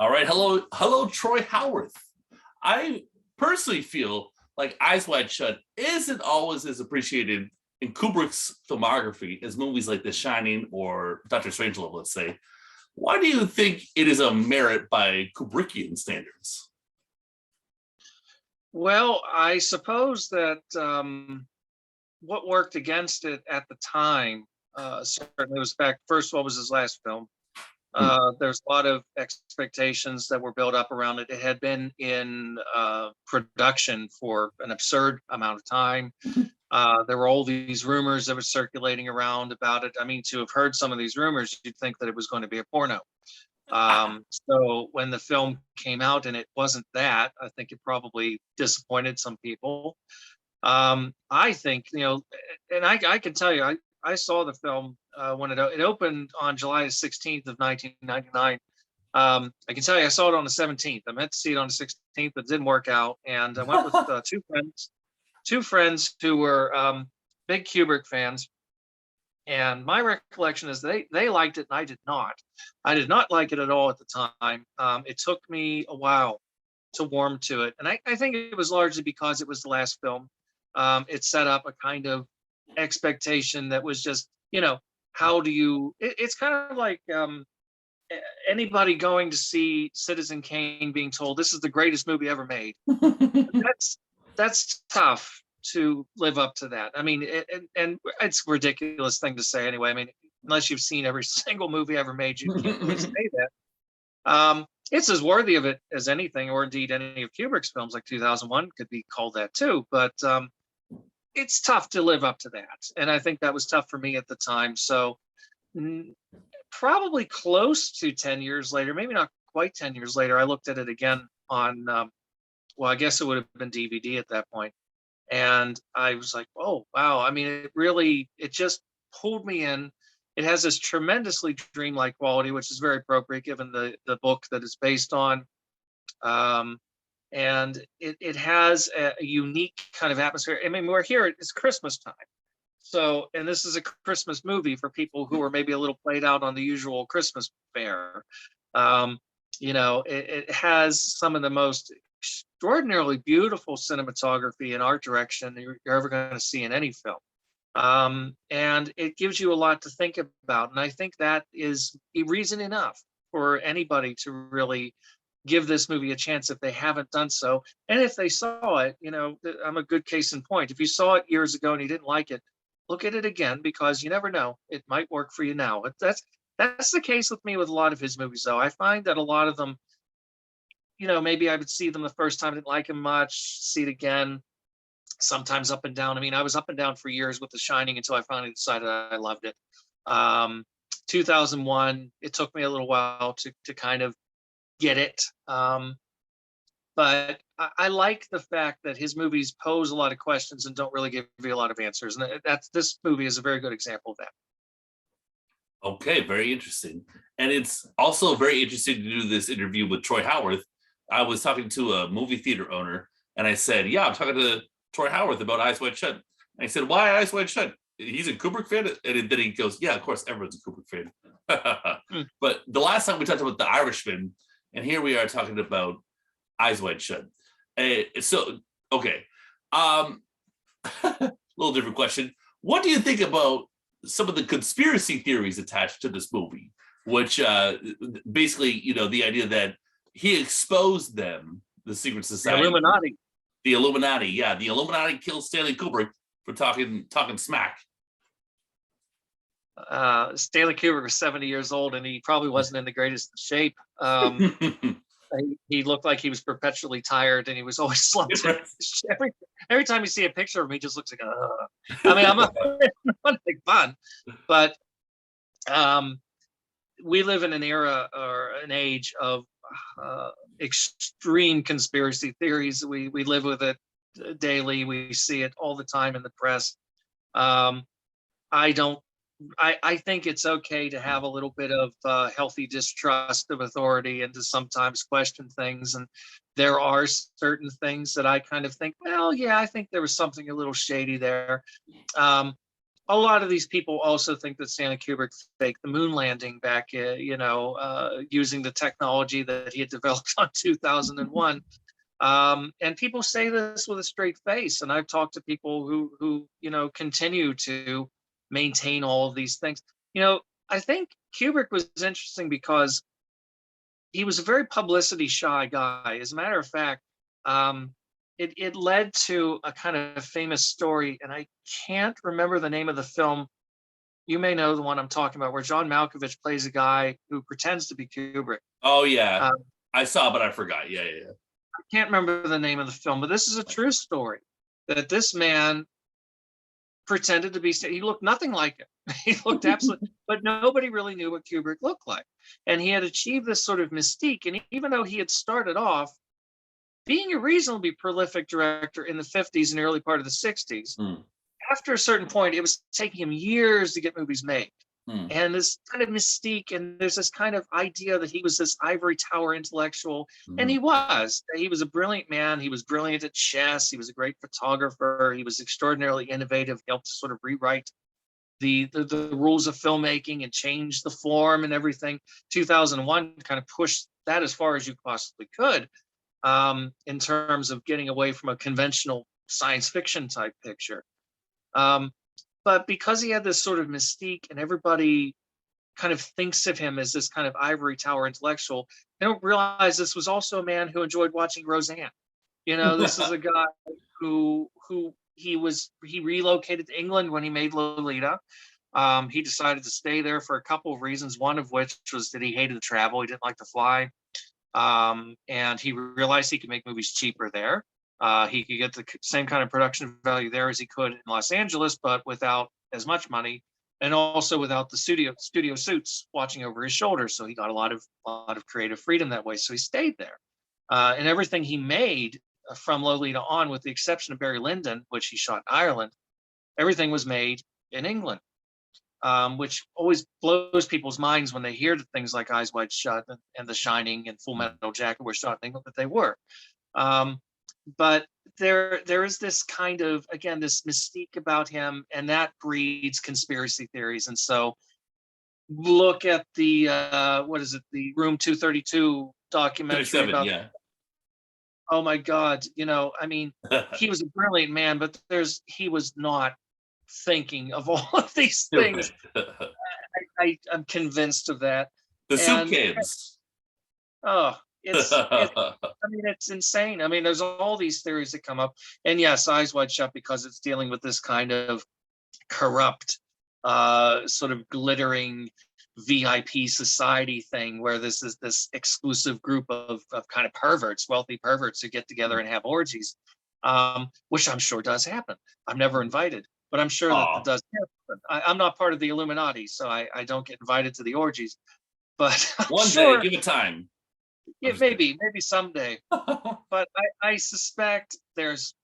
All right, hello, Troy Howarth. I personally feel like Eyes Wide Shut isn't always as appreciated in Kubrick's filmography as movies like The Shining or Doctor Strangelove, let's say. Why do you think it is a merit by Kubrickian standards? Well, I suppose that what worked against it at the time certainly was back. First of all, was his last film. There's a lot of expectations that were built up around it. It had been in production for an absurd amount of time. There were all these rumors that were circulating around about it. I mean, to have heard some of these rumors, you'd think that it was going to be a porno. So when the film came out and it wasn't that, I think it probably disappointed some people. I think, and I can tell you, I saw the film when it opened on July 16th of 1999. I can tell you, I saw it on the 17th. I meant to see it on the 16th, but it didn't work out. And I went with two friends who were big Kubrick fans. And my recollection is they liked it and I did not. I did not like it at all at the time. It took me a while to warm to it. And I think it was largely because it was the last film. It set up a kind of expectation that was just, how do you, it's kind of like anybody going to see Citizen Kane being told this is the greatest movie ever made. That's tough to live up to that. I mean, and it's a ridiculous thing to say anyway. I mean, unless you've seen every single movie ever made, you can't really say that. It's as worthy of it as anything, or indeed any of Kubrick's films, like 2001 could be called that too. But it's tough to live up to that. And I think that was tough for me at the time. So probably close to 10 years later, maybe not quite 10 years later, I looked at it again on, well, I guess it would have been DVD at that point. And I was like, oh, wow. I mean, it just pulled me in. It has this tremendously dreamlike quality, which is very appropriate given the book that it's based on. And it has a unique kind of atmosphere. I mean, we're here, it's Christmas time. So, and this is a Christmas movie for people who are maybe a little played out on the usual Christmas fare. It has some of the most extraordinarily beautiful cinematography and art direction you're ever going to see in any film. And it gives you a lot to think about. And I think that is a reason enough for anybody to really give this movie a chance if they haven't done so. And if they saw it, I'm a good case in point. If you saw it years ago and you didn't like it, look at it again, because you never know. It might work for you now. That's the case with me with a lot of his movies, though. I find that a lot of them, maybe I would see them the first time, I didn't like them much, see it again, sometimes up and down. I mean, I was up and down for years with The Shining until I finally decided I loved it. 2001, it took me a little while to kind of get it. But I like the fact that his movies pose a lot of questions and don't really give you a lot of answers. And this movie is a very good example of that. Okay, very interesting. And it's also very interesting to do this interview with Troy Howarth. I was talking to a movie theater owner and I said, yeah, I'm talking to Troy Howarth about Eyes Wide Shut. And I said, why Eyes Wide Shut? He's a Kubrick fan? And then he goes, yeah, of course, everyone's a Kubrick fan. But the last time we talked about The Irishman, and here we are talking about Eyes Wide Shut. Okay. A little different question. What do you think about some of the conspiracy theories attached to this movie? Which basically, the idea that he exposed them, the secret society. The Illuminati, yeah. The Illuminati killed Stanley Kubrick for talking smack. Stanley Kubrick was 70 years old and he probably wasn't in the greatest shape. He looked like he was perpetually tired and he was always slumped. Every time you see a picture of him, he just looks like, I mean, I'm not big fun, but we live in an era or an age of extreme conspiracy theories. We live with it daily. We see it all the time in the press. I think it's okay to have a little bit of healthy distrust of authority and to sometimes question things. And there are certain things that I kind of think, well, yeah, I think there was something a little shady there. a lot of these people also think that Stanley Kubrick faked the moon landing back, using the technology that he had developed on 2001. And people say this with a straight face. And I've talked to people who continue to maintain all of these things. I think Kubrick was interesting because he was a very publicity shy guy. As a matter of fact, it led to a kind of famous story, and I can't remember the name of the film. You may know the one I'm talking about, where John Malkovich plays a guy who pretends to be Kubrick. Oh yeah, Uh, I saw, but I forgot. Yeah, yeah, I can't remember the name of the film, but this is a true story that this man pretended to be. He looked nothing like it. He looked absolutely, but nobody really knew what Kubrick looked like. And he had achieved this sort of mystique. And even though he had started off being a reasonably prolific director in the 50s and early part of the 60s, yeah. after a certain point, it was taking him years to get movies made. Hmm. And this kind of mystique, and there's this kind of idea that he was this ivory tower intellectual, and Hmm. he was. He was a brilliant man. He was brilliant at chess. He was a great photographer. He was extraordinarily innovative. He helped to sort of rewrite the rules of filmmaking and change the form and everything. 2001 kind of pushed that as far as you possibly could, in terms of getting away from a conventional science fiction type picture. Um, but because he had this sort of mystique and everybody kind of thinks of him as this kind of ivory tower intellectual, they don't realize this was also a man who enjoyed watching Roseanne. This is a guy who he relocated to England when he made Lolita. He decided to stay there for a couple of reasons, one of which was that he hated to travel. He didn't like to fly. And he realized he could make movies cheaper there. He could get the same kind of production value there as he could in Los Angeles, but without as much money, and also without the studio suits watching over his shoulders. So he got a lot of creative freedom that way. So he stayed there, and everything he made from Lolita on, with the exception of Barry Lyndon, which he shot in Ireland, everything was made in England. Which always blows people's minds when they hear things like Eyes Wide Shut and The Shining and Full Metal Jacket were shot in England, but they were. Um, but there is this kind of, again, this mystique about him, and that breeds conspiracy theories. And so look at the what is it, the Room 232 documentary 37, about, yeah. oh my God, I mean, he was a brilliant man, but he was not thinking of all of these things. I'm convinced of that. The soup And cans. oh, I mean, it's insane. I mean, there's all these theories that come up. And yes, Eyes Wide Shut, because it's dealing with this kind of corrupt, sort of glittering VIP society thing, where this is this exclusive group of kind of perverts, wealthy perverts, who get together and have orgies, which I'm sure does happen. I'm never invited, but I'm sure that Aw. it does happen. I'm not part of the Illuminati, so I don't get invited to the orgies. But I'm One day, sure, give it time. I'm yeah, just kidding. maybe someday. But I suspect there's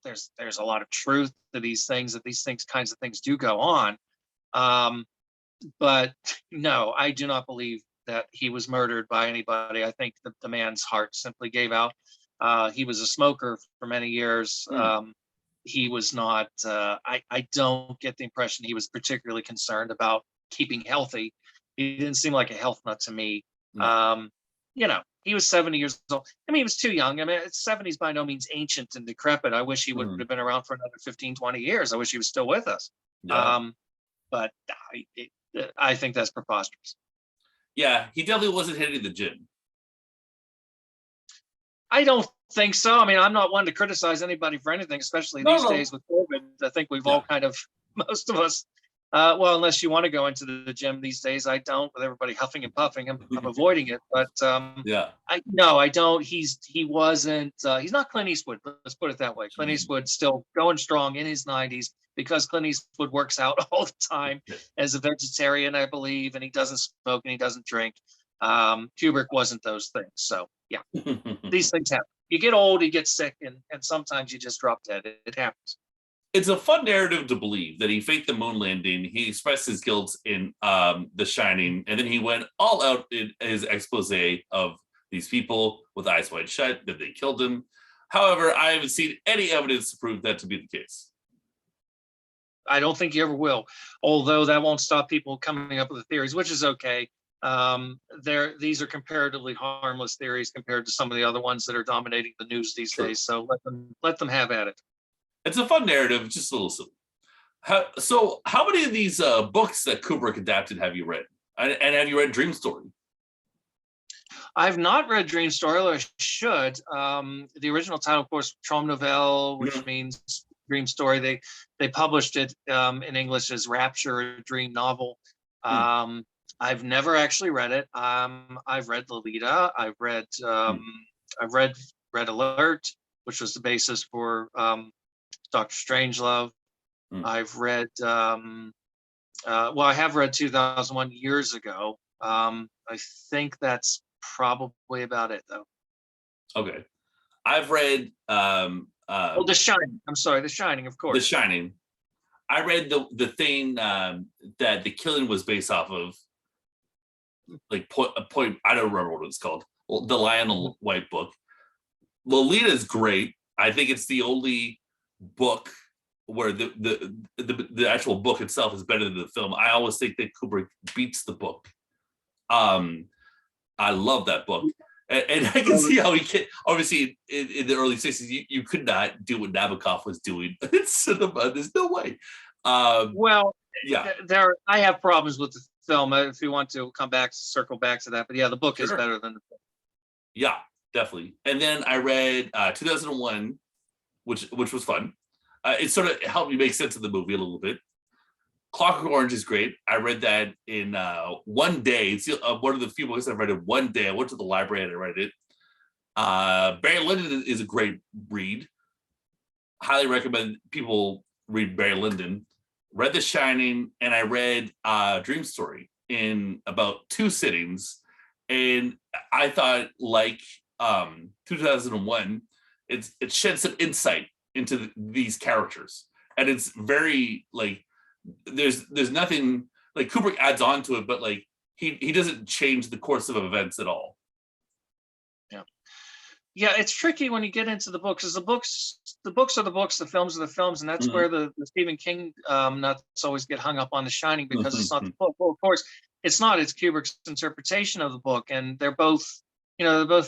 a lot of truth to these things, that these kinds of things do go on. Um, but no, I do not believe that he was murdered by anybody. I think that the man's heart simply gave out. He was a smoker for many years. Hmm. He was not. I don't get the impression he was particularly concerned about keeping healthy. He didn't seem like a health nut to me. No. He was 70 years old. I mean, he was too young. I mean, 70s by no means ancient and decrepit. I wish he would Hmm. have been around for another 15, 20 years. I wish he was still with us. Yeah. Um, but I think that's preposterous. Yeah, he definitely wasn't hitting the gym. I don't think so. I mean, I'm not one to criticize anybody for anything, especially No, these no. days with COVID. I think we've Yeah. all kind of, most of us, well, unless you want to go into the gym these days, I don't. With everybody huffing and puffing, I'm avoiding it. But Yeah. I don't. He wasn't. He's not Clint Eastwood. Let's put it that way. Clint Eastwood's still going strong in his 90s, because Clint Eastwood works out all the time as a vegetarian, I believe, and he doesn't smoke and he doesn't drink. Kubrick wasn't those things. So yeah, these things happen. You get old, you get sick, and sometimes you just drop dead. It happens. It's a fun narrative to believe that he faked the moon landing. He expressed his guilt in The Shining, and then he went all out in his expose of these people with Eyes Wide Shut, that they killed him. However, I haven't seen any evidence to prove that to be the case. I don't think you ever will. Although that won't stop people coming up with the theories, which is okay. These are comparatively harmless theories compared to some of the other ones that are dominating the news these True. days. So let them have at it. It's a fun narrative, just a little silly. How many of these books that Kubrick adapted have you read? And have you read Dream Story? I've not read Dream Story, although I should. The original title, of course, Traum Nouvelle, which means dream story. They published it in English as Rapture, a dream novel. I've never actually read it. I've read Lolita. I've read Red Alert, which was the basis for Doctor Strangelove. I've read I have read 2001 years ago. I think that's probably about it, though. Okay, I've read The Shining. I'm sorry, The Shining, of course. The Shining. I read the thing that The Killing was based off of, like point. I don't remember what it's called. Well, the Lionel White book. Lolita is great. I think it's the only book where the actual book itself is better than the film. I always think that Kubrick beats the book. I love that book. And I can see how he can. Obviously, in the early 60s, you could not do what Nabokov was doing in cinema. There's no way. Yeah. I have problems with the film. If you want to circle back to that. But yeah, the book is better than the film. Yeah, definitely. And then I read 2001, which was fun. It sort of helped me make sense of the movie a little bit. Clockwork Orange is great. I read that in one day. It's one of the few books I've read in one day. I went to the library and I read it. Barry Lyndon is a great read. Highly recommend people read Barry Lyndon. Read The Shining, and I read Dream Story in about 2 sittings. And I thought, like 2001, it shed some insight into these characters. And it's very, like, there's nothing, like, Kubrick adds on to it, but like he doesn't change the course of events at all. Yeah, it's tricky when you get into the books, because the books are the books, the films are the films, and that's where the Stephen King nuts always get hung up on The Shining, because it's not the book. Well, of course, it's not. It's Kubrick's interpretation of the book, and they're both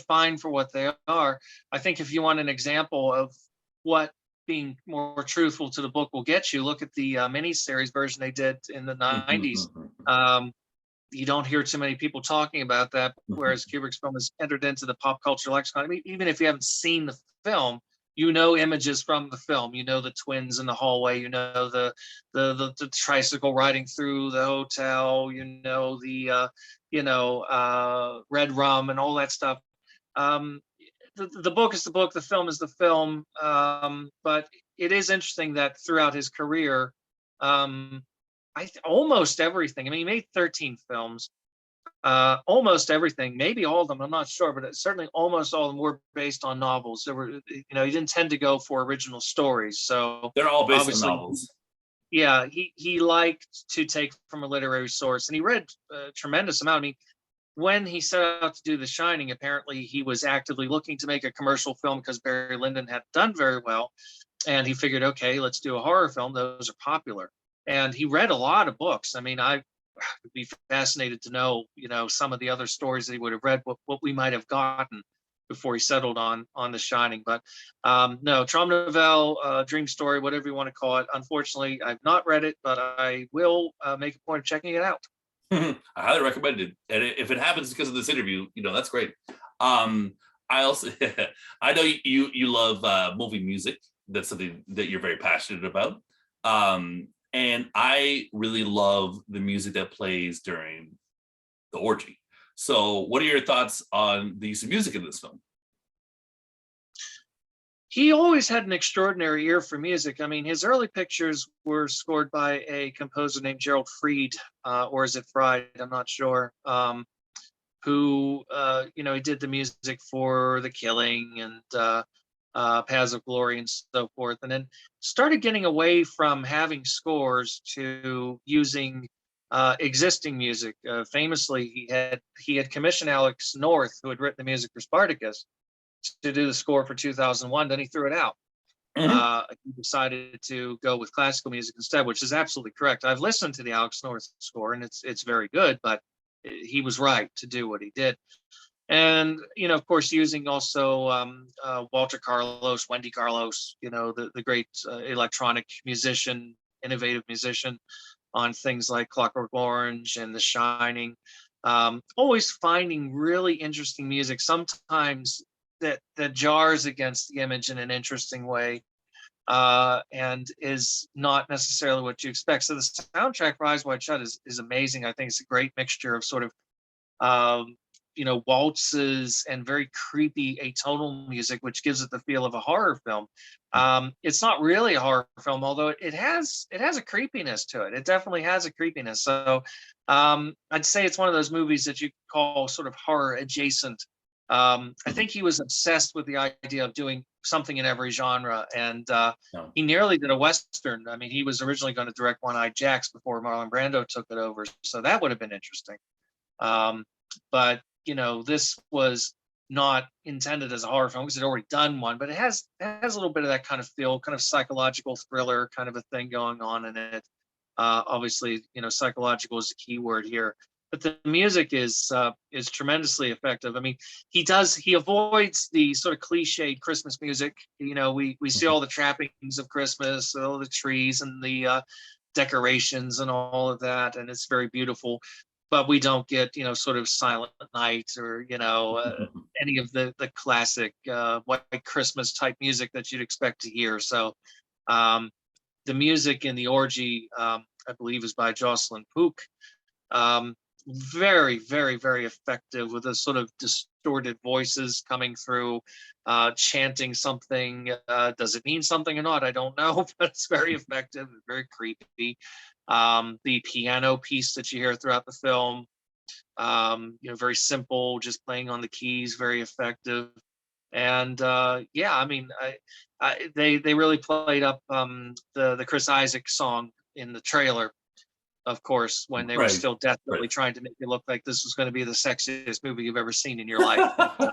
fine for what they are. I think if you want an example of what being more truthful to the book will get you, look at the miniseries version they did in the 90s. You don't hear too many people talking about that, whereas Kubrick's film has entered into the pop culture lexicon. I mean, even if you haven't seen the film, you know images from the film. You know the twins in the hallway. You know the tricycle riding through the hotel. You know the red rum and all that stuff. The book is the book. The film is the film. But it is interesting that throughout his career, almost everything. I mean, he made 13 films. Almost everything, maybe all of them, I'm not sure, but certainly almost all of them were based on novels. There were, he didn't tend to go for original stories. So they're all based on novels. Yeah, he liked to take from a literary source, and he read a tremendous amount. I mean, when he set out to do The Shining, apparently he was actively looking to make a commercial film because Barry Lyndon had done very well, and he figured, okay, let's do a horror film. Those are popular. And he read a lot of books. I mean, I would be fascinated to know, some of the other stories that he would have read, what we might have gotten before he settled on The Shining. But no, Traum Nouvelle, Dream Story, whatever you want to call it. Unfortunately, I've not read it, but I will make a point of checking it out. I highly recommend it. And if it happens because of this interview, that's great. I also, I know you love movie music. That's something that you're very passionate about. And I really love the music that plays during the orgy. So what are your thoughts on the use of music in this film? He always had an extraordinary ear for music. I mean, his early pictures were scored by a composer named Gerald Fried, or is it Fried? I'm not sure. Who, he did the music for The Killing and Paths of Glory and so forth, and then started getting away from having scores to using existing music. Famously, he had commissioned Alex North, who had written the music for Spartacus, to do the score for 2001. Then he threw it out, Mhm. he decided to go with classical music instead, which is absolutely correct. I've listened to the Alex North score, and it's very good, but he was right to do what he did. And of course, using also Walter Carlos, Wendy Carlos, the great electronic musician, innovative musician on things like Clockwork Orange and The Shining. Always finding really interesting music, sometimes that jars against the image in an interesting way, and is not necessarily what you expect. So the soundtrack for Eyes Wide Shut is amazing. I think it's a great mixture of sort of um, waltzes and very creepy atonal music, which gives it the feel of a horror film. It's not really a horror film, although it has a creepiness to it. It definitely has a creepiness. So I'd say it's one of those movies that you call sort of horror adjacent. I think he was obsessed with the idea of doing something in every genre, and No. he nearly did a western. I mean, he was originally going to direct One Eyed Jacks before Marlon Brando took it over, so that would have been interesting. Um, but this was not intended as a horror film because it already done one, but it has a little bit of that kind of feel, kind of psychological thriller kind of a thing going on in it. Obviously, psychological is the key word here, but the music is tremendously effective. I mean, he avoids the sort of cliched Christmas music. We see all the trappings of Christmas, all the trees and the decorations and all of that, and it's very beautiful, but we don't get sort of Silent Night or any of the classic White Christmas type music that you'd expect to hear. So um, the music in the orgy, I believe, is by Jocelyn Pook. Um, Very, very, very effective with the sort of distorted voices coming through, chanting something. Does it mean something or not? I don't know, but it's very effective, very creepy. The piano piece that you hear throughout the film, very simple, just playing on the keys, very effective. And yeah, I mean, they really played up the Chris Isaac song in the trailer, of course, when they were Right. still Right. desperately trying to make it look like this was going to be the sexiest movie you've ever seen in your life. And,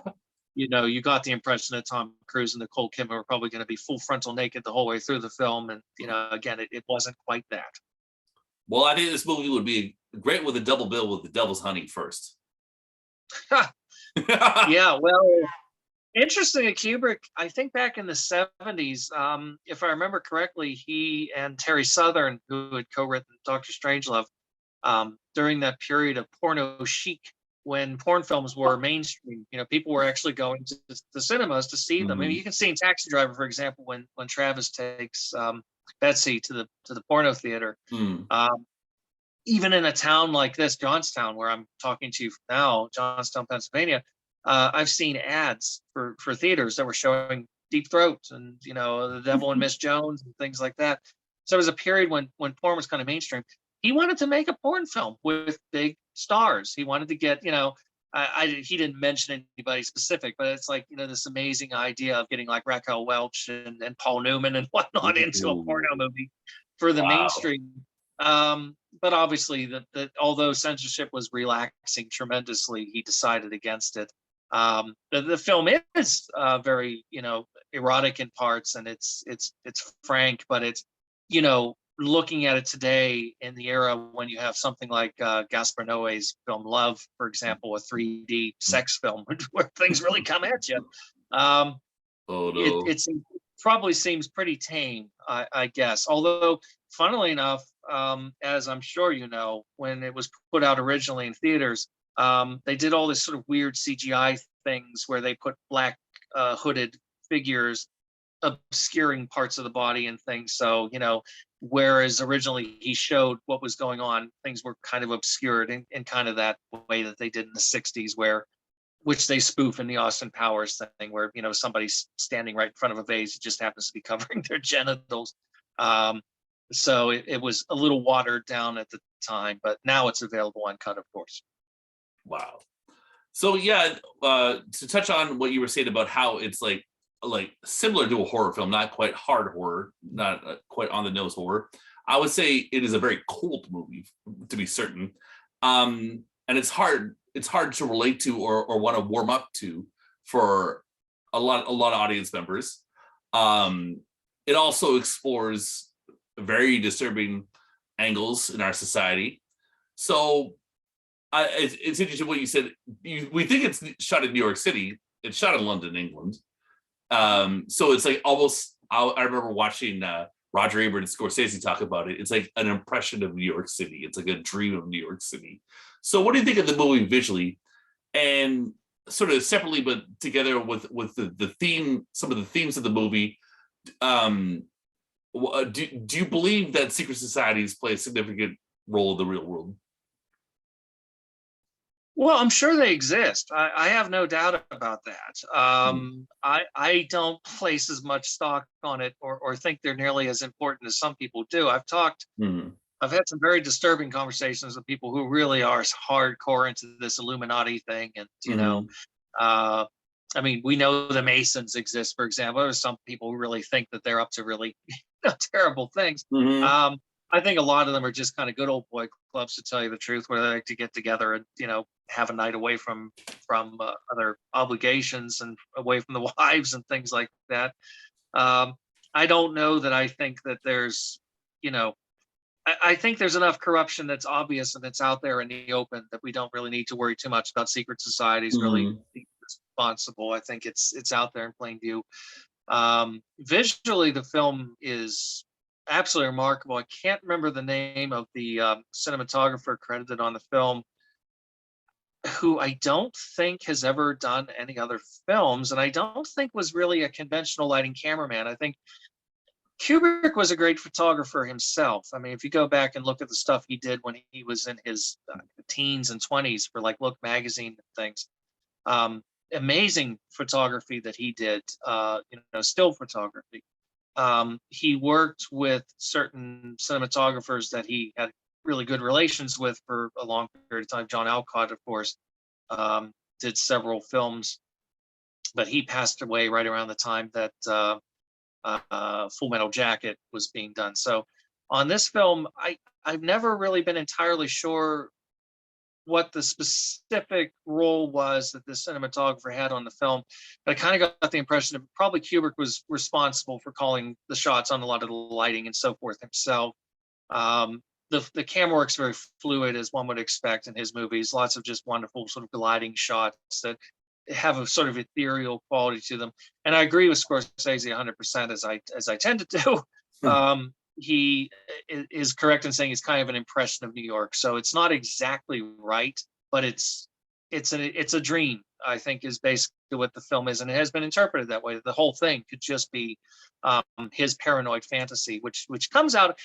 you got the impression that Tom Cruise and Nicole Kidman were probably going to be full frontal naked the whole way through the film. And, again, it wasn't quite that. Well, I think this movie would be great with a double bill with The Devil's Honey first. Yeah, well, interesting at Kubrick, I think back in the 70s, if I remember correctly, he and Terry Southern, who had co-written Doctor Strangelove, during that period of porno chic, when porn films were mainstream, people were actually going to the cinemas to see them. I mean, Mhm. you can see in Taxi Driver, for example, when Travis takes Betsy to the porno theater. Mm. Um, Even in a town like this, Johnstown, where I'm talking to you now, Johnstown, Pennsylvania, I've seen ads for theaters that were showing Deep Throat and The Devil and Miss Jones and things like that. So it was a period when porn was kind of mainstream. He wanted to make a porn film with big stars. He wanted to get he didn't mention anybody specific, but it's like this amazing idea of getting like Raquel Welch and Paul Newman and whatnot into a Ooh. porno movie for the Wow. mainstream. But obviously, that although censorship was relaxing tremendously, he decided against it. The film is very erotic in parts, and it's frank, but it's looking at it today in the era when you have something like Gaspar Noé's film Love, for example, a 3D sex film where things really come at you. Um, Oh it no. it's probably seems pretty tame, I guess. Although, funnily enough, as I'm sure you know, when it was put out originally in theaters, they did all this sort of weird CGI things where they put black hooded figures obscuring parts of the body and things. So, whereas originally he showed what was going on, things were kind of obscured in kind of that way that they did in the 60s, which they spoof in the Austin Powers thing, where somebody's standing right in front of a vase, it just happens to be covering their genitals. Um, so it was a little watered down at the time, but now it's available uncut, of course. Wow. So yeah, to touch on what you were saying about how it's like similar to a horror film, not quite hard horror, not quite on the nose horror. I would say it is a very cold movie, to be certain, and it's hard to relate to or want to warm up to for a lot of audience members. Um, it also explores very disturbing angles in our society. So it's interesting what you said. We think it's shot in New York City. It's shot in London, England. So it's like almost. I remember watching Roger Ebert and Scorsese talk about it. It's like an impression of New York City. It's like a dream of New York City. So what do you think of the movie visually, and sort of separately but together with the theme, some of the themes of the movie? Um, do you believe that secret societies play a significant role in the real world? Well, I'm sure they exist. I have no doubt about that. I don't place as much stock on it, or think they're nearly as important as some people do. Mm-hmm. I've had some very disturbing conversations with people who really are hardcore into this Illuminati thing, and Mm-hmm. uh, I mean, we know the Masons exist, for example. There's some people who really think that they're up to really terrible things. Mm-hmm. Um, I think a lot of them are just kind of good old boy clubs, to tell you the truth, where they like to get together and have a night away from other obligations and away from the wives and things like that. Um, I don't know that I think that there's, you know, I think there's enough corruption that's obvious and that's out there in the open that we don't really need to worry too much about secret societies really Mm-hmm. being responsible. I think it's out there in plain view. Visually, the film is absolutely remarkable. I can't remember the name of the cinematographer credited on the film, who I don't think has ever done any other films, and I don't think was really a conventional lighting cameraman. I think Kubrick was a great photographer himself. I mean, if you go back and look at the stuff he did when he was in his teens and 20s for like Look magazine and things, um, amazing photography that he did, still photography. He worked with certain cinematographers that he had really good relations with for a long period of time. John Alcott, of course, did several films, but he passed away right around the time that Full Metal Jacket was being done. So on this film, I've never really been entirely sure what the specific role was that the cinematographer had on the film, but I kind of got the impression that probably Kubrick was responsible for calling the shots on a lot of the lighting and so forth himself. Um, the camera works very fluid, as one would expect in his movies. Lots of just wonderful sort of gliding shots that have a sort of ethereal quality to them. And I agree with Scorsese 100%, as I tend to do. He is correct in saying it's kind of an impression of New York. So it's not exactly right, but it's a dream, I think, is basically what the film is, and it has been interpreted that way. The whole thing could just be his paranoid fantasy, which comes out.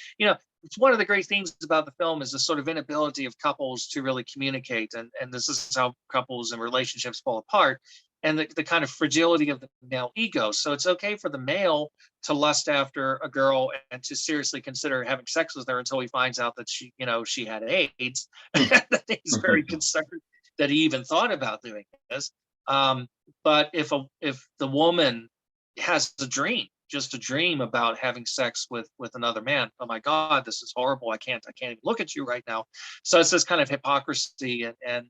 It's one of the great themes about the film is the sort of inability of couples to really communicate, and this is how couples and relationships fall apart, and the kind of fragility of the male ego. So it's okay for the male to lust after a girl and to seriously consider having sex with her until he finds out that she had AIDS. That he's very concerned that he even thought about doing this. But if the woman has a dream, just a dream about having sex with another man, oh my God, this is horrible. I can't even look at you right now. So it's this kind of hypocrisy and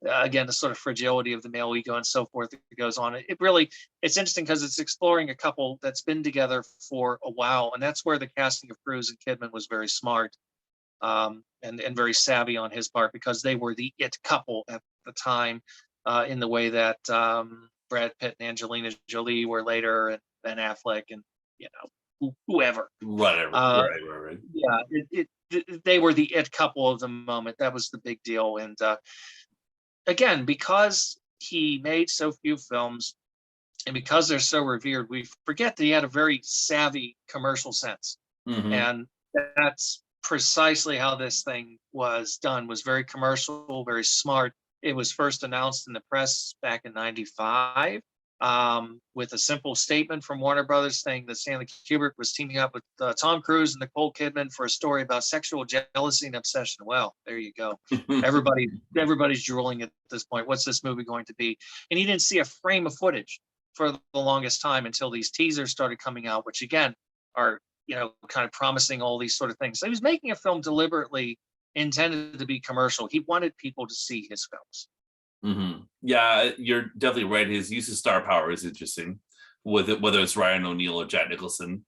again, the sort of fragility of the male ego and so forth that goes on. It's interesting because it's exploring a couple that's been together for a while, and that's where the casting of Cruise and Kidman was very smart, and very savvy on his part, because they were the it couple at the time, in the way that Brad Pitt and Angelina Jolie were later, and Ben Affleck, and whoever. Whatever. Right. Yeah, they were the it couple of the moment. That was the big deal. And again, because he made so few films, and because they're so revered, we forget that he had a very savvy commercial sense. Mm-hmm. And that's precisely how this thing was done. Was very commercial, very smart. It was first announced in the press back in '95, with a simple statement from Warner Brothers saying that Stanley Kubrick was teaming up with Tom Cruise and Nicole Kidman for a story about sexual jealousy and obsession. Well, there you go. Everybody's drooling at this point. What's this movie going to be? And he didn't see a frame of footage for the longest time until these teasers started coming out, which again are kind of promising all these sort of things. So he was making a film deliberately intended to be commercial. He wanted people to see his films. Mm-hmm. Yeah, you're definitely right. His use of star power is interesting, with it, whether it's Ryan O'Neal or Jack Nicholson.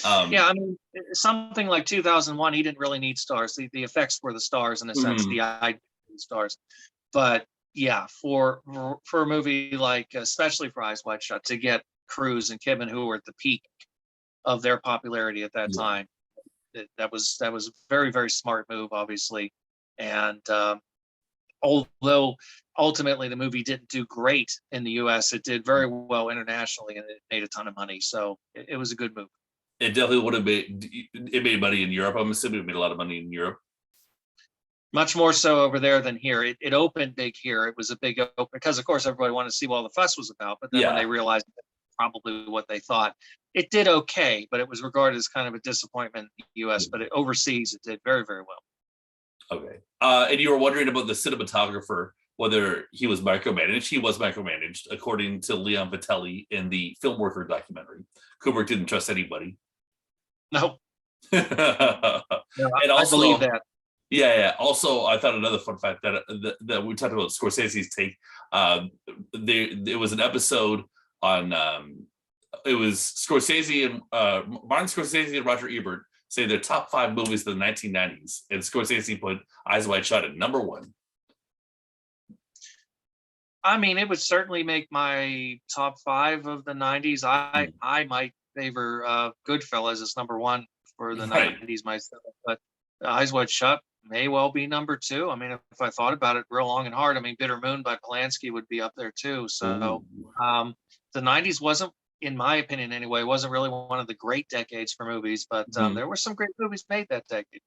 Yeah, I mean, something like 2001, he didn't really need stars. The effects were the stars in a sense, mhm, the stars. But yeah, for a movie like, especially for Eyes Wide Shut, to get Cruise and Kidman, who were at the peak of their popularity at that yeah. time, that was a very, very smart move, obviously. And although ultimately the movie didn't do great in the US, it did very well internationally, and it made a ton of money. So it was a good move. It definitely would have made it made money in Europe. I'm assuming it made a lot of money in Europe. Much more so over there than here. It opened big here. It was a big open because, of course, everybody wanted to see what all the fuss was about. But then when Yeah. they realized probably what they thought, it did okay, but it was regarded as kind of a disappointment in the US. But overseas, it did very, very well. Okay. And you were wondering about the cinematographer, whether he was micromanaged. He was micromanaged, according to Leon Vitelli in the Film Worker documentary. Kubrick didn't trust anybody. No, And no, I believe also, that. yeah. Also, I thought another fun fact that we talked about Scorsese's take. There was an episode on it was Scorsese and Martin Scorsese and Roger Ebert say their top 5 movies of the 1990s, and Scorsese put Eyes Wide Shut at number 1. I mean, it would certainly make my top 5 of the 90s. I might favor Goodfellas as number 1 for the Right. 90s myself, but Eyes Wide Shut may well be number 2. I mean, if I thought about it real long and hard, I mean, Bitter Moon by Polanski would be up there too. So Ooh. um, the 90s wasn't, in my opinion anyway, wasn't really one of the great decades for movies, but Mhm. there were some great movies made that decade.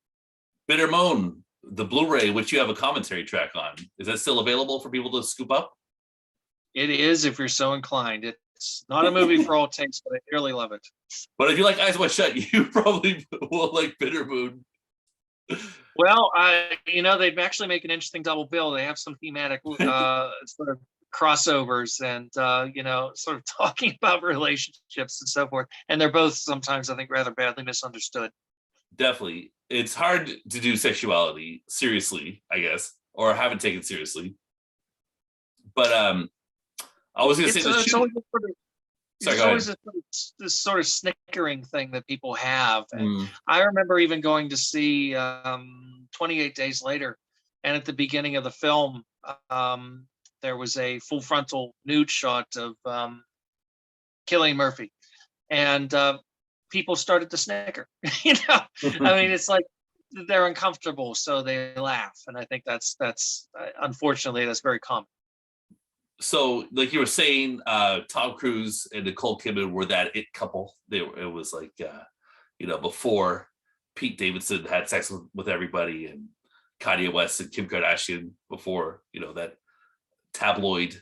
Bitter Moon, the Blu-ray, which you have a commentary track on, is that still available for people to scoop up? It is, if you're so inclined. It's not a movie for all tastes, but I dearly love it. But if you like Eyes Wide Shut, you probably will like Bitter Moon. Well, they'd actually make an interesting double bill. They have some thematic sort of crossovers, and sort of talking about relationships and so forth. And they're both sometimes, I think, rather badly misunderstood. Definitely. It's hard to do sexuality seriously, I guess, or have it taken seriously. But I was gonna say the It's shoot. always a sort of Sorry, there's go ahead. always this sort of snickering thing that people have. And Mm, I remember even going to see 28 Days Later, and at the beginning of the film, um, there was a full frontal nude shot of Cillian Murphy, and people started to snicker. I mean, it's like they're uncomfortable, so they laugh, and I think that's unfortunately that's very common. so like you were saying, Tom Cruise and Nicole Kidman were that it couple. It was like before Pete Davidson had sex with everybody, and Kanye West and Kim Kardashian before that tabloid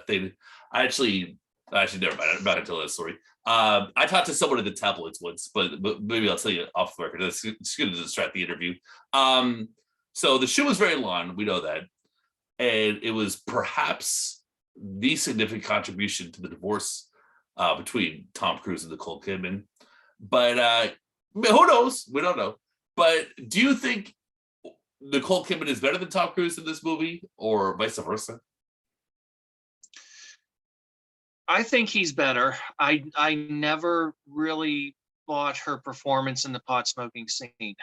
thing. I actually never mind. I'm not gonna tell that story. I talked to someone in the tabloids once, but maybe I'll tell you off the record. That's just going to distract the interview. So the shoe was very long. We know that, and it was perhaps the significant contribution to the divorce between Tom Cruise and Nicole Kidman. But who knows? We don't know. But do you think Nicole Kidman is better than Tom Cruise in this movie, or vice versa? I think he's better. I never really bought her performance in the pot smoking scene,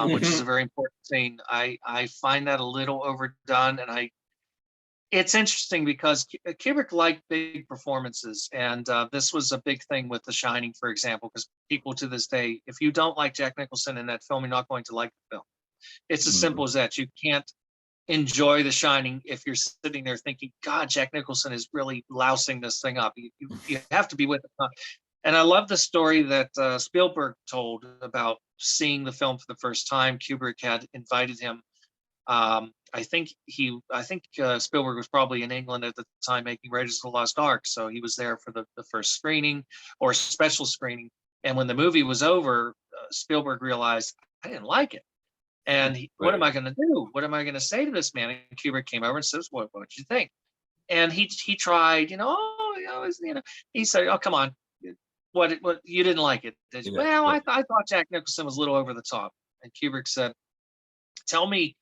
which is a very important scene. I find that a little overdone, and it's interesting because Kubrick liked big performances, and this was a big thing with The Shining, for example, because people to this day, if you don't like Jack Nicholson in that film, you're not going to like the film. It's as simple as that. You can't enjoy The Shining if you're sitting there thinking, God, Jack Nicholson is really lousing this thing up. You have to be with it. And I love the story that Spielberg told about seeing the film for the first time. Kubrick had invited him. I think Spielberg was probably in England at the time making Raiders of the Lost Ark, so he was there for the first screening or special screening. And when the movie was over, Spielberg realized I didn't like it. And what am Right. I going to do? What am I going to say to this man? And Kubrick came over and says, "What do you think?" And he tried, he said, "Oh, come on, what you didn't like it?" Yeah. Well, Yeah. I thought Jack Nicholson was a little over the top. And Kubrick said, "Tell me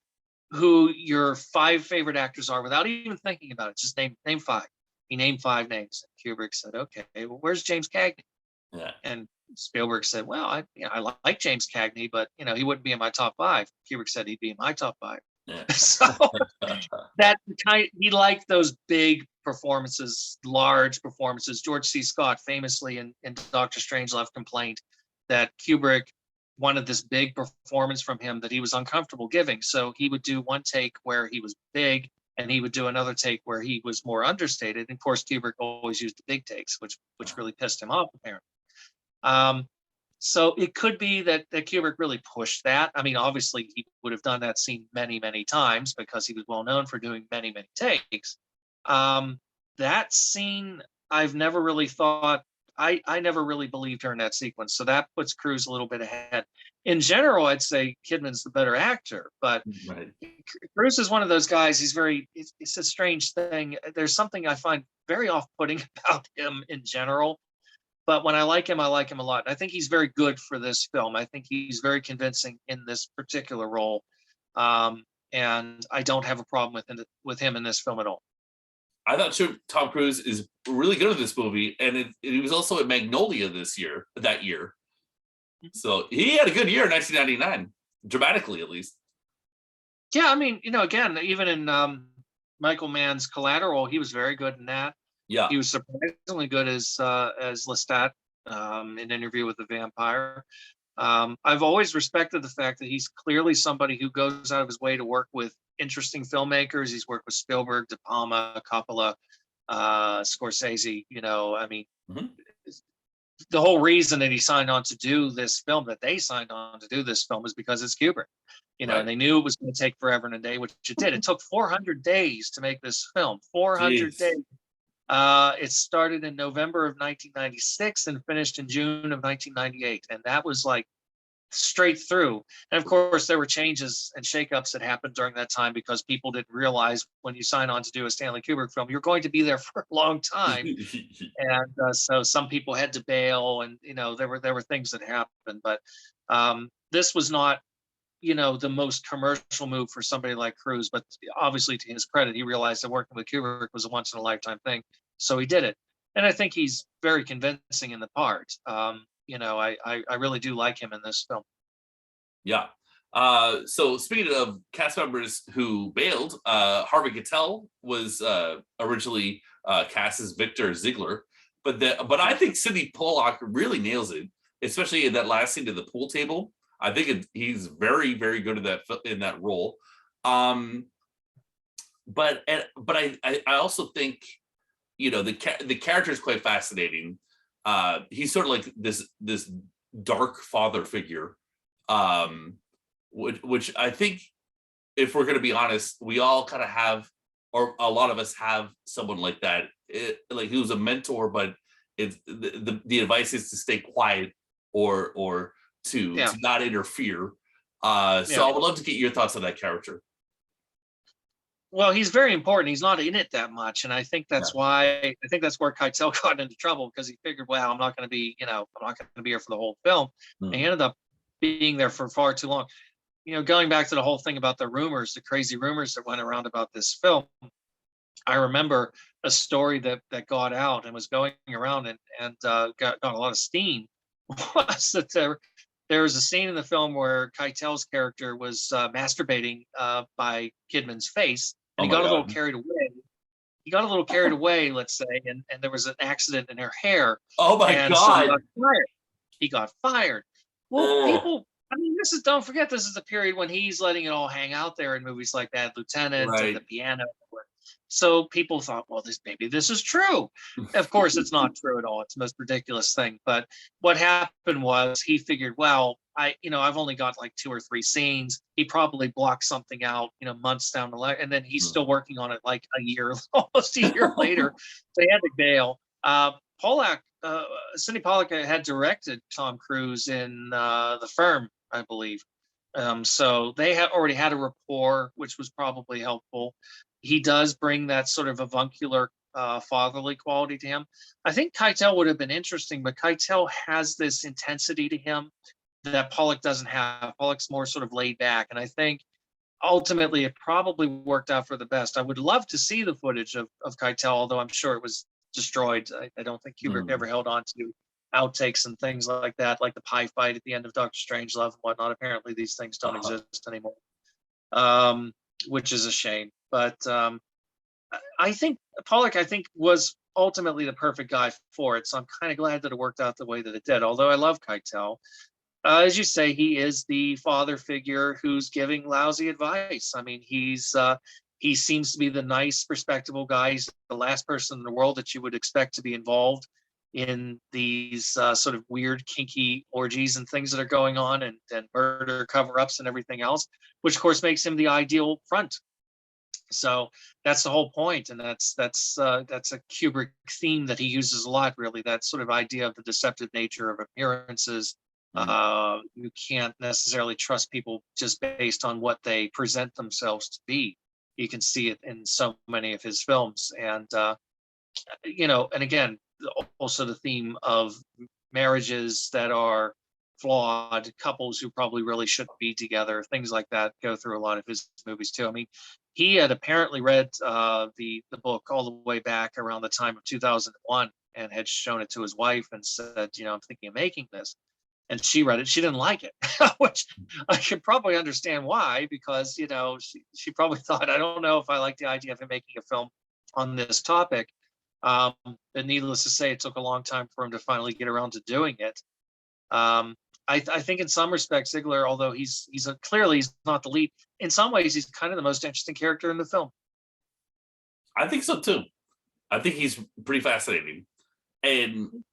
who your 5 favorite actors are without even thinking about it. Just name 5." He named 5 names. And Kubrick said, "Okay, well, where's James Cagney?" Yeah. And Spielberg said, "Well, I like James Cagney, but he wouldn't be in my top five." Kubrick said he'd be in my top five. Yeah. So that he liked those big performances, large performances. George C. Scott famously in Doctor Strangelove complained that Kubrick wanted this big performance from him that he was uncomfortable giving. So he would do one take where he was big, and he would do another take where he was more understated. And of course, Kubrick always used the big takes, which really pissed him off apparently. Um, so it could be that Kubrick really pushed that. I mean, obviously he would have done that scene many, many times because he was well known for doing many, many takes. Um, that scene, I've never really thought. I never really believed her in that sequence, so that puts Cruise a little bit ahead. In general, I'd say Kidman's the better actor, but Right. Cruise is one of those guys. He's very. It's a strange thing. There's something I find very off-putting about him in general, but when I like him a lot. I think he's very good for this film. I think he's very convincing in this particular role, and I don't have a problem with him in this film at all. I thought Tom Cruise is really good at this movie, and he was also at Magnolia that year. So he had a good year in 1999, dramatically at least. Yeah, I mean, again, even in Michael Mann's Collateral, he was very good in that. Yeah. He was surprisingly good as Lestat in Interview with the Vampire. I've always respected the fact that he's clearly somebody who goes out of his way to work with interesting filmmakers. He's worked with Spielberg, De Palma, Coppola, Scorsese. I mean, Mhm. the whole reason that he signed on to do this film, that they signed on to do this film, is because it's Kubrick. Right. And they knew it was going to take forever and a day, which it did. It took 400 days to make this film. 400 Jeez. days. It started in November of 1996 and finished in June of 1998, and that was like straight through. And of course, there were changes and shakeups that happened during that time because people didn't realize when you sign on to do a Stanley Kubrick film, you're going to be there for a long time. And so some people had to bail, and there were things that happened. But this was not the most commercial move for somebody like Cruise, but obviously to his credit, he realized that working with Kubrick was a once in a lifetime thing. So he did it. And I think he's very convincing in the part. I really do like him in this film. Yeah. So speaking of cast members who bailed, Harvey Keitel was originally cast as Victor Ziegler, but I think Sidney Pollack really nails it, especially in that last scene of the pool table. I think he's very, very good at in that role. But I also think the character is quite fascinating. He's sort of like this dark father figure, which I think, if we're going to be honest, we all kind of have, or a lot of us have someone like that. Like he was a mentor, but it's the advice is to stay quiet or to not interfere. So I would love to get your thoughts on that character. Well, he's very important. He's not in it that much, and I think that's why. I think that's where Keitel got into trouble, because he figured, well, I'm not going to be, I'm not going to be here for the whole film. And he ended up being there for far too long. Going back to the whole thing about the crazy rumors that went around about this film. I remember a story that got out and was going around and got a lot of steam. Was that there was a scene in the film where Keitel's character was masturbating by Kidman's face, and he got a little carried away. He got a little carried away, let's say, and there was an accident in her hair. Oh my God! So he got fired. Well, people. I mean, don't forget, this is the period when he's letting it all hang out there in movies like that, Lieutenant and The Piano. So people thought, well, maybe this is true. Of course, it's not true at all. It's the most ridiculous thing. But what happened was he figured, well, I've only got like 2 or 3 scenes. He probably blocked something out, months down the line, and then he's still working on it like a year, almost a year later. So he had to bail. Sidney Pollack had directed Tom Cruise in The Firm, I believe. So they had already had a rapport, which was probably helpful. He does bring that sort of avuncular, fatherly quality to him. I think Keitel would have been interesting, but Keitel has this intensity to him that Pollack doesn't have. Pollack's more sort of laid back, and I think ultimately it probably worked out for the best. I would love to see the footage of Keitel, although I'm sure it was destroyed. I don't think Kubrick ever held on to outtakes and things like that, like the pie fight at the end of Doctor Strangelove and whatnot. Apparently, these things don't Uh-huh. exist anymore, um, which is a shame. But I think Pollock, I think, was ultimately the perfect guy for it. So I'm kind of glad that it worked out the way that it did. Although I love Keitel, as you say, he is the father figure who's giving lousy advice. I mean, he seems to be the nice, respectable guy. He's the last person in the world that you would expect to be involved in these sort of weird, kinky orgies and things that are going on, and murder cover-ups and everything else, which of course makes him the ideal front. So that's the whole point, and that's a Kubrick theme that he uses a lot. Really, that sort of idea of the deceptive nature of appearances. Mhm. You can't necessarily trust people just based on what they present themselves to be. You can see it in so many of his films, and and again, also the theme of marriages that are flawed, couples who probably really shouldn't be together, things like that go through a lot of his movies too. I mean, he had apparently read the book all the way back around the time of 2001 and had shown it to his wife and said, I'm thinking of making this. And she read it. She didn't like it, which I could probably understand why, because she probably thought, I don't know if I like the idea of him making a film on this topic. Um, but needless to say, it took a long time for him to finally get around to doing it. Um, I think in some respects, Ziegler, although clearly he's not the lead, in some ways he's kind of the most interesting character in the film. I think so too. I think he's pretty fascinating. And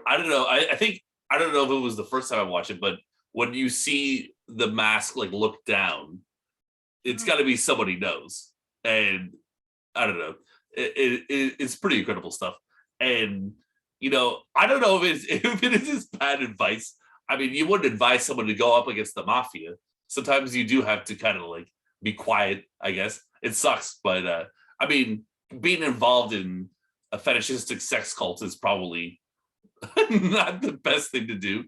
I don't know. I think I don't know if it was the first time I watched it, but when you see the mask like look down, it's got to be somebody knows. And I don't know. It's pretty incredible stuff. And I don't know if if it is bad advice. I mean, you wouldn't advise someone to go up against the mafia. Sometimes you do have to kind of like be quiet. I guess it sucks, but I mean, being involved in a fetishistic sex cult is probably not the best thing to do.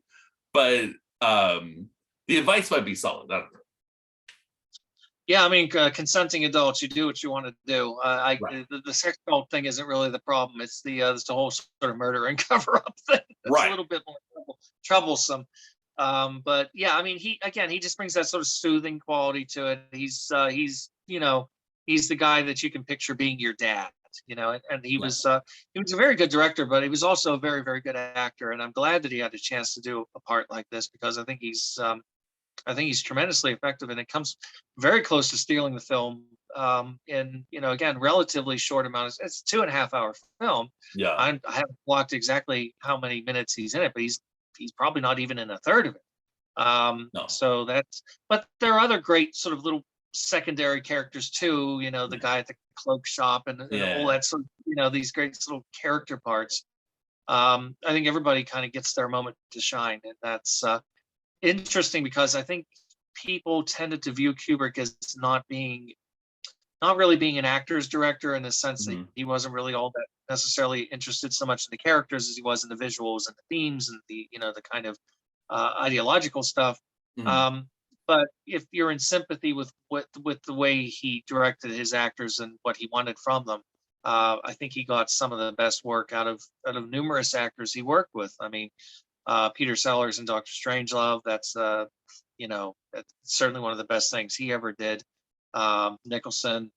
But the advice might be solid. I don't know. Yeah, I mean, consenting adults, you do what you want to do. Right. The sex cult thing isn't really the problem. It's the whole sort of murder and cover up thing. That's a Right. little bit more troublesome. But yeah, I mean, he just brings that sort of soothing quality to it. He's the guy that you can picture being your dad. And Yeah. he was a very good director, but he was also a very, very good actor. And I'm glad that he had a chance to do a part like this, because I think he's tremendously effective, and it comes very close to stealing the film in again, relatively short amount. It's a 2.5 hour film. Yeah. I haven't blocked exactly how many minutes he's in it, but he's probably not even in a third of it. No. So but there are other great sort of little secondary characters too. The Yeah. guy at the cloak shop and all Yeah. that sort of these great little character parts. I think everybody kind of gets their moment to shine, and that's interesting, because I think people tended to view Kubrick as not really being an actor's director, in the sense that Mhm. he wasn't really all that necessarily interested so much in the characters as he was in the visuals and the themes and the kind of ideological stuff. Mhm. Um, but if you're in sympathy with the way he directed his actors and what he wanted from them, I think he got some of the best work out of numerous actors he worked with. I mean, Peter Sellers and Doctor Strangelove. That's certainly one of the best things he ever did. Nicholson,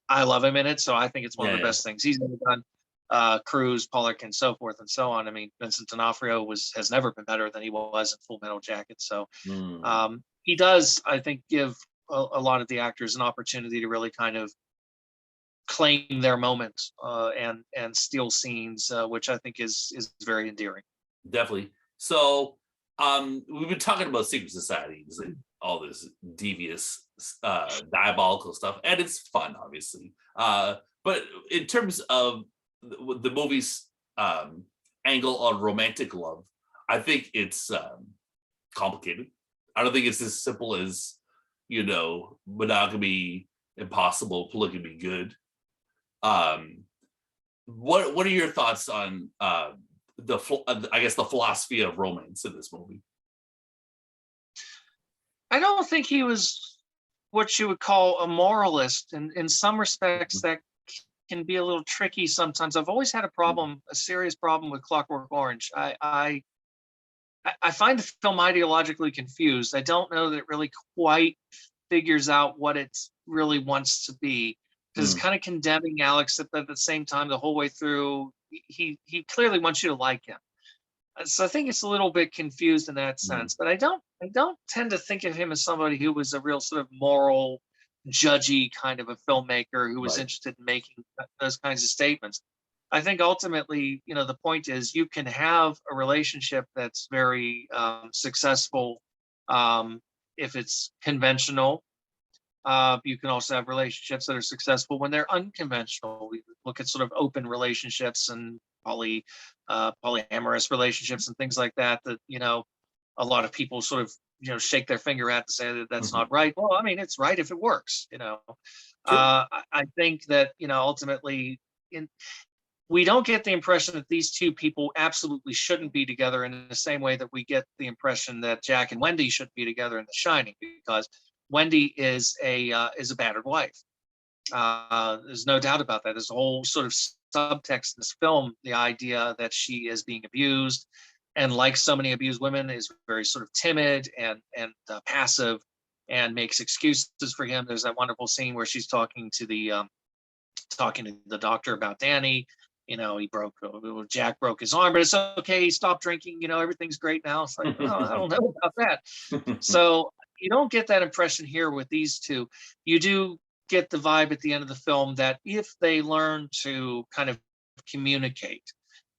I love him in it, so I think it's one of Yeah. the Yeah. best things he's ever done. Cruz, Pollock, and so forth and so on. I mean, Vincent D'Onofrio has never been better than he was in Full Metal Jacket. So Mm. he does, I think, give a lot of the actors an opportunity to really kind of claim their moment and steal scenes, which I think is very endearing. Definitely. So, we've been talking about secret societies and all this devious, diabolical stuff, and it's fun, obviously. But in terms of the movie's angle on romantic love, I think it's complicated. I don't think it's as simple as monogamy impossible, polygamy good. Um, what are your thoughts on I guess the philosophy of romance in this movie? I don't think he was what you would call a moralist. In some respects, Mhm. that can be a little tricky sometimes. I've always had a serious problem with Clockwork Orange. I find the film ideologically confused. I don't know that it really quite figures out what it really wants to be, because it's Mm, kind of condemning Alex, at the same time the whole way through. He clearly wants you to like him. So I think it's a little bit confused in that mm, sense. But I don't tend to think of him as somebody who was a real sort of moral, judgy kind of a filmmaker who was right. interested in making those kinds of statements. I think ultimately, the point is you can have a relationship that's very successful, um, if it's conventional. You can also have relationships that are successful when they're unconventional. We look at sort of open relationships and polyamorous relationships and things like that. That a lot of people sort of shake their finger at and say that that's Hmm. not right. Well, I mean, it's right if it works. True. I think that ultimately, in we don't get the impression that these two people absolutely shouldn't be together in the same way that we get the impression that Jack and Wendy shouldn't be together in The Shining, because Wendy is a battered wife. There's no doubt about that. There's a whole sort of subtext in this film, the idea that she is being abused, and like so many abused women, is very sort of timid and passive, and makes excuses for him. There's that wonderful scene where she's talking to the doctor about Danny. Jack broke his arm, but it's okay. He stopped drinking. Everything's great now. It's like, well, I don't know about that. So you don't get that impression here with these two. You do get the vibe at the end of the film that if they learn to kind of communicate,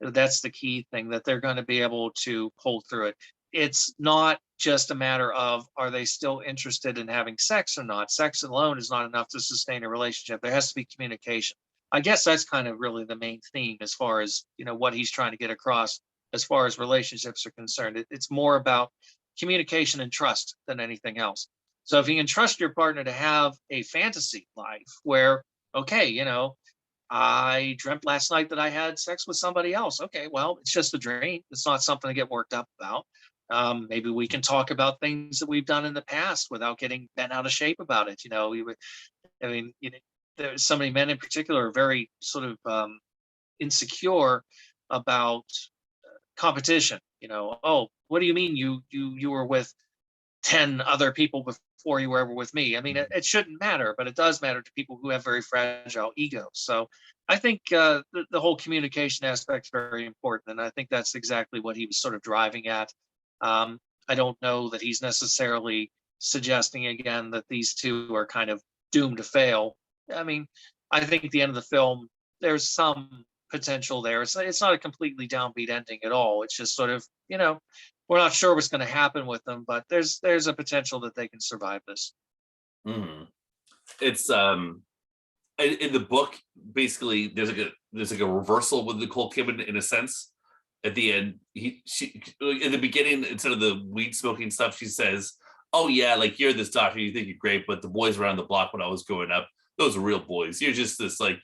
that's the key thing, that they're going to be able to pull through it. It's not just a matter of, are they still interested in having sex or not. Sex alone is not enough to sustain a relationship. There has to be communication. I guess that's kind of really the main theme as far as what he's trying to get across as far as relationships are concerned. It's more about communication and trust than anything else. So if you can trust your partner to have a fantasy life where, okay, I dreamt last night that I had sex with somebody else. Okay, well, it's just a dream. It's not something to get worked up about. Maybe we can talk about things that we've done in the past without getting bent out of shape about it. I mean, there's so many men in particular are very sort of insecure about competition. Oh, what do you mean you were with 10 other people before you were ever with me? I mean, it shouldn't matter, but it does matter to people who have very fragile egos. So I think the whole communication aspect is very important. And I think that's exactly what he was sort of driving at. Um, I don't know that he's necessarily suggesting again that these two are kind of doomed to fail. I mean, I think at the end of the film, there's some potential there. It's not a completely downbeat ending at all. It's just sort of, we're not sure what's going to happen with them, but there's a potential that they can survive this. Mhm. It's in the book, basically there's like a reversal with Nicole Kidman in a sense. At the end, she in the beginning, instead of the weed smoking stuff, she says, "Oh yeah, like you're this doctor, you think you're great, but the boys around the block when I was growing up, those are real boys. You're just this like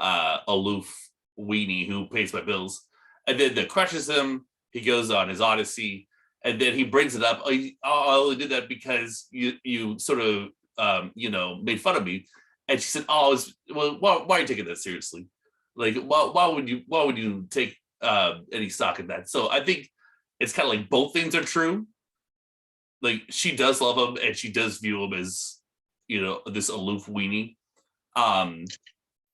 aloof weenie who pays my bills." And then that crushes him. He goes on his odyssey, and then he brings it up. I only did that because you sort of made fun of me. And she said, "Oh, well, why are you taking that seriously? Like, why would you take any stock in that?" So I think it's kind of like both things are true. Like she does love him, and she does view him as this aloof weenie. Um,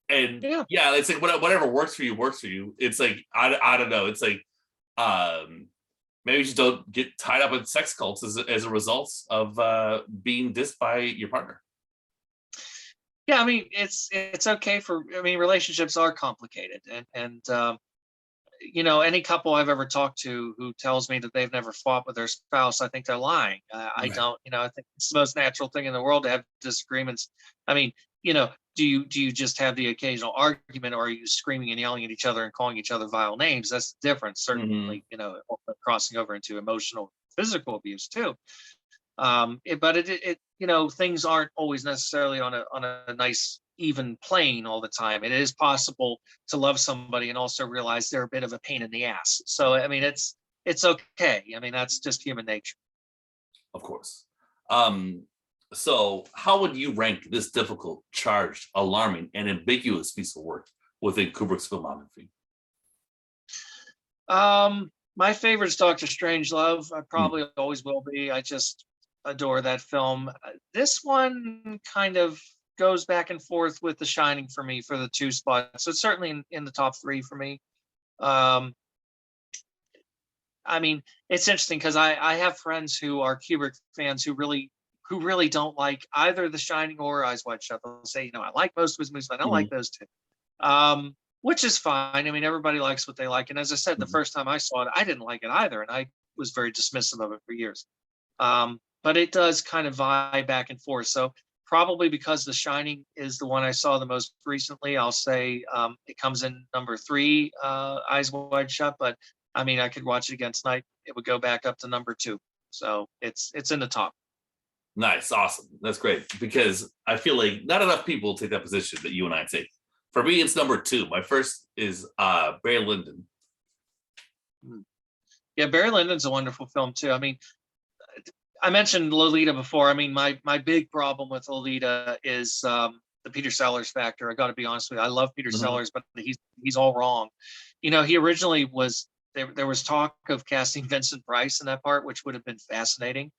and Yeah. yeah, it's like whatever works for you works for you. It's like I don't know. It's like um, maybe you just don't get tied up in sex cults as a result of being dissed by your partner. Yeah, I mean, it's okay for, I mean, relationships are complicated, and any couple I've ever talked to who tells me that they've never fought with their spouse, I think they're lying. I Right. don't, I think it's the most natural thing in the world to have disagreements. I mean, do you just have the occasional argument, or are you screaming and yelling at each other and calling each other vile names? That's the difference. Hmm. Certainly, crossing over into emotional, physical abuse too. But things aren't always necessarily on a nice even plane all the time. It is possible to love somebody and also realize they're a bit of a pain in the ass. So I mean, it's okay. I mean, that's just human nature. Of course. Um, So, how would you rank this difficult, charged, alarming, and ambiguous piece of work within Kubrick's filmography? My favorite is Doctor Strangelove. I Hmm. probably always will be. I just adore that film. This one kind of goes back and forth with The Shining for me for the two spots. So it's certainly in the top three for me. Um, I mean, it's interesting because I have friends who are Kubrick fans who really don't like either The Shining or Eyes Wide Shut. They'll say, I like most of his movies, but I don't like Mhm. those two. Which is fine. I mean, everybody likes what they like. And as I said, the Mhm. first time I saw it, I didn't like it either, and I was very dismissive of it for years. But it does kind of vibe back and forth. So probably because The Shining is the one I saw the most recently, I'll say it comes in number three, Eyes Wide Shut. But I mean, I could watch it again tonight. It would go back up to number two. So it's in the top. Nice, awesome. That's great because I feel like not enough people take that position that you and I take. For me, it's number two. My first is Barry Lyndon. Mm. Yeah, Barry Lyndon's a wonderful film too. I mean, I mentioned Lolita before. I mean, my big problem with Lolita is the Peter Sellers factor. I got to be honest with you. I love Peter Mhm. Sellers, but he's all wrong. He originally was there. There was talk of casting Vincent Price in that part, which would have been fascinating.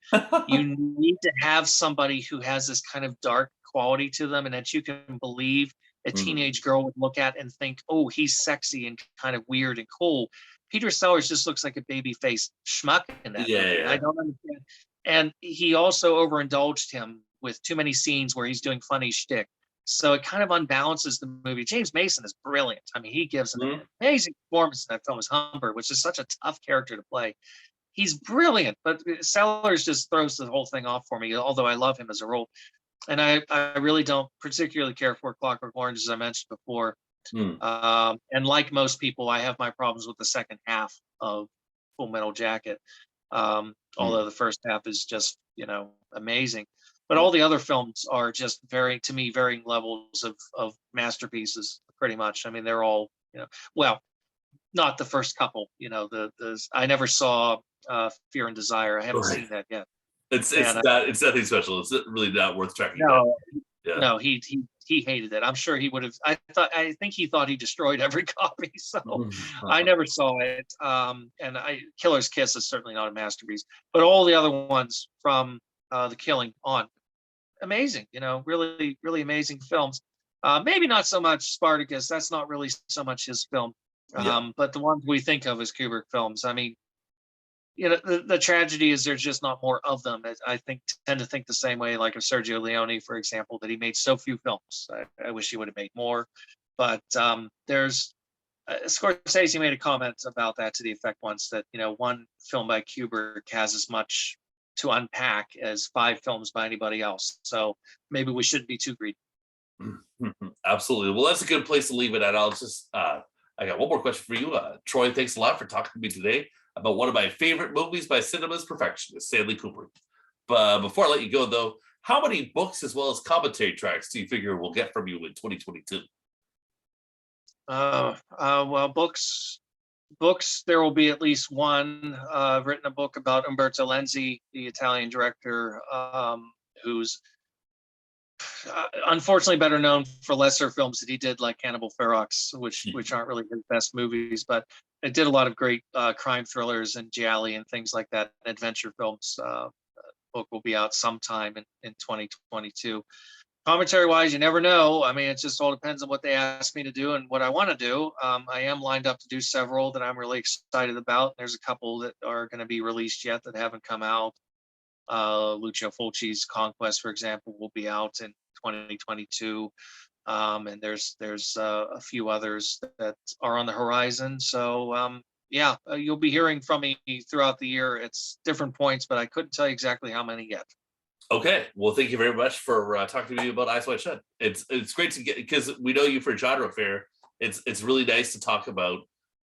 You need to have somebody who has this kind of dark quality to them, and that you can believe a Mhm. teenage girl would look at and think, "Oh, he's sexy and kind of weird and cool." Peter Sellers just looks like a baby faced schmuck in that Yeah, movie, and I yeah. don't understand. And he also overindulged him with too many scenes where he's doing funny shtick. So it kind of unbalances the movie. James Mason is brilliant. I mean, he gives an Mhm. amazing performance in that film as Humbert, which is such a tough character to play. He's brilliant, but Sellers just throws the whole thing off for me, although I love him as a role. And I really don't particularly care for Clockwork Orange, as I mentioned before. Mm. And like most people, I have my problems with the second half of Full Metal Jacket. Mm. Although the first half is just, amazing. But Yeah. all the other films are just very, to me, varying levels of masterpieces, pretty much. I mean, they're all, well, not the first couple, the I never saw Fear and Desire. I haven't Right. seen that yet. It's And not it's nothing special. It's really not worth tracking down. no, Yeah. no, he hated it. I'm sure he would have. I think he thought he destroyed every copy. So I Mhm. never saw it. And Killer's Kiss is certainly not a masterpiece, but all the other ones from The Killing on, amazing. Really, really amazing films. Maybe not so much Spartacus. That's not really so much his film. Yeah. But the ones we think of as Kubrick films. I mean, the tragedy is there's just not more of them. I think tend to think the same way, like of Sergio Leone, for example, that he made so few films. I wish he would have made more. But there's Scorsese made a comment about that to the effect once that one film by Kubrick has as much to unpack as five films by anybody else. So maybe we shouldn't be too greedy. Absolutely. Well, that's a good place to leave it at. I got one more question for you. Troy, thanks a lot for talking to me today about one of my favorite movies by cinema's perfectionist, Stanley Kubrick. But before I let you go, though, how many books as well as commentary tracks do you figure we'll get from you in 2022? Well, books, there will be at least one. I've written a book about Umberto Lenzi, the Italian director, who's unfortunately better known for lesser films that he did, like Cannibal Ferox, which aren't really his best movies, but it did a lot of great crime thrillers and gialli and things like that, adventure films. Book will be out sometime in 2022. Commentary wise, you never know. I mean, it just all depends on what they ask me to do and what I want to do. I am lined up to do several that I'm really excited about. There's a couple that are going to be released yet that haven't come out. Lucio Fulci's Conquest, for example, will be out in 2022. And there's a few others that are on the horizon. So yeah, you'll be hearing from me throughout the year. It's different points, but I couldn't tell you exactly how many yet. Okay. Well, thank you very much for talking to me about Eyes Wide Shut. It's great to get because we know you for genre fair. It's really nice to talk about,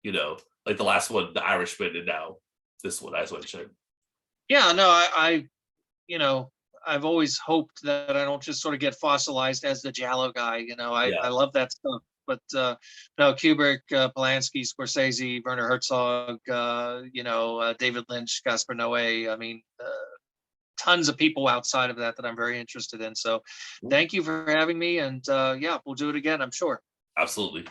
like the last one, The Irishman, and now this one, Eyes Wide Shut. Yeah, no, you know, I've always hoped that I don't just sort of get fossilized as the Jallo guy. I Yeah. love that stuff. But no, Kubrick, Polanski, Scorsese, Werner Herzog, David Lynch, Gaspar Noé. I mean, tons of people outside of that that I'm very interested in. So thank you for having me. And yeah, we'll do it again, I'm sure. Absolutely.